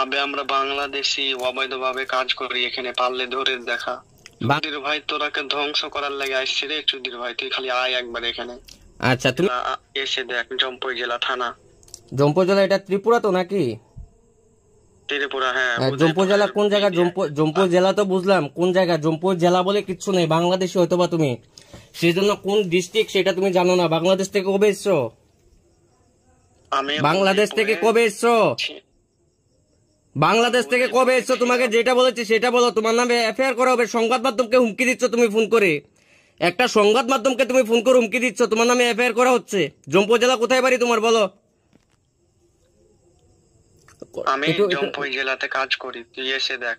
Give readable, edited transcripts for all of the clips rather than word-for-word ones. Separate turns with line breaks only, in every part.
আবে আমরা বাংলাদেশি অবৈধভাবে কাজ করি এখানে, পারলে ধরে দেখা। চুদির ভাই তোরাকে ধ্বংস করার লাগে আসছি রে। চুদির ভাই তুই খালি আয় একবার এখানে।
আচ্ছা, তুমি
এসে দেখ জম্পই জেলা থানা।
জম্পু জেলা এটা ত্রিপুরা তো নাকি?
ত্রিপুরা, হ্যাঁ।
জম্পু জেলা কোন জায়গা? জম্পু জেলা তো বুঝলাম, কোন জায়গা? জম্পু জেলা বলে কিচ্ছু নেই, বাংলাদেশে হয়তো বা তুমি, সেই জন্য কোন ডিস্ট্রিক্ট সেটা তুমি জানো না। বাংলাদেশ থেকে কবে এসছো? বাংলাদেশ থেকে কবে এসছো? বাংলাদেশ থেকে কবে এসছো? তোমাকে যেটা বলেছি সেটা বলো। তোমার নামে এফআইআর করা হবে। সংবাদ মাধ্যমকে হুমকি দিচ্ছ তুমি ফোন করে, একটা সংবাদ মাধ্যমকে তুমি ফোন করে হুমকি দিচ্ছ, তোমার নামে এফআইআর করা হচ্ছে। জম্পু জেলা কোথায় বাড়ি তোমার বলো?
আমি জম্পই জেলাতে কাজ করি, তুই এসে দেখ।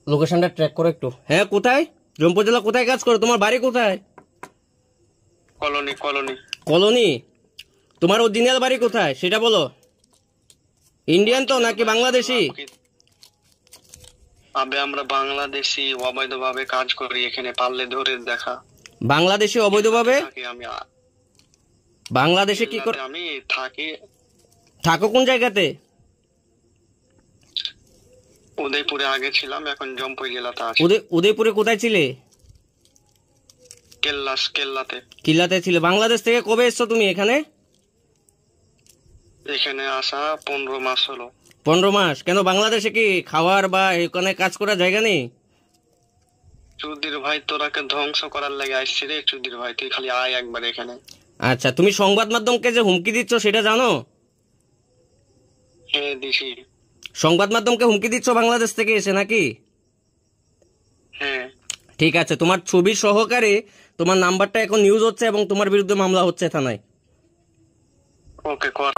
লোকেশনটা ট্র্যাক করো একটু। হ্যাঁ, কোথায়? জম্পু জেলা কোথায় কাজ করো? তোমার বাড়ি কোথায়?
Colony colony
colony? তোমার অরিজিনাল বাড়ি কোথায় সেটা বলো। ইন্ডিয়ান তো নাকি বাংলাদেশি?
আবে আমরা বাংলাদেশি অবৈধভাবে কাজ করি এখানে, পারলে ধরে দেখা।
বাংলাদেশি অবৈধভাবে?
আমি
বাংলাদেশে কি করে
আমি থাকি?
থাকো কোন জায়গাতে?
উদয়পুরে আগে ছিলাম, এখন জম্পই জেলাতে আছি।
উদয়পুরে কোথায় ছিলে?
কেল্লাতে।
কিল্লাতে ছিলে। বাংলাদেশ থেকে কবে এসছো তুমি এখানে?
এখানে আসা 15 মাস হলো।
15 মাস? কেন, বাংলাদেশে কি খাওয়ার বা এখানে কাজ করার জায়গা নেই?
চুদির ভাই তোরাকে ধ্বংস করার লাগে আসছি রে। চুদির ভাই তুই খালি আয় একবার এখানে।
আচ্ছা, তুমি সংবাদ মাধ্যমকে যে হুমকি দিচ্ছ সেটা জানো?
হ্যাঁ দিছি।
সংবাদ মাধ্যমকে হুমকি দিচ্ছ বাংলাদেশ থেকে এসে নাকি?
হ্যাঁ।
ঠিক আছে, তোমার ছবি সহকারে তোমার নাম্বারটা এখন নিউজ হচ্ছে এবং তোমার বিরুদ্ধে মামলা হচ্ছে থানায়।
ওকে কর।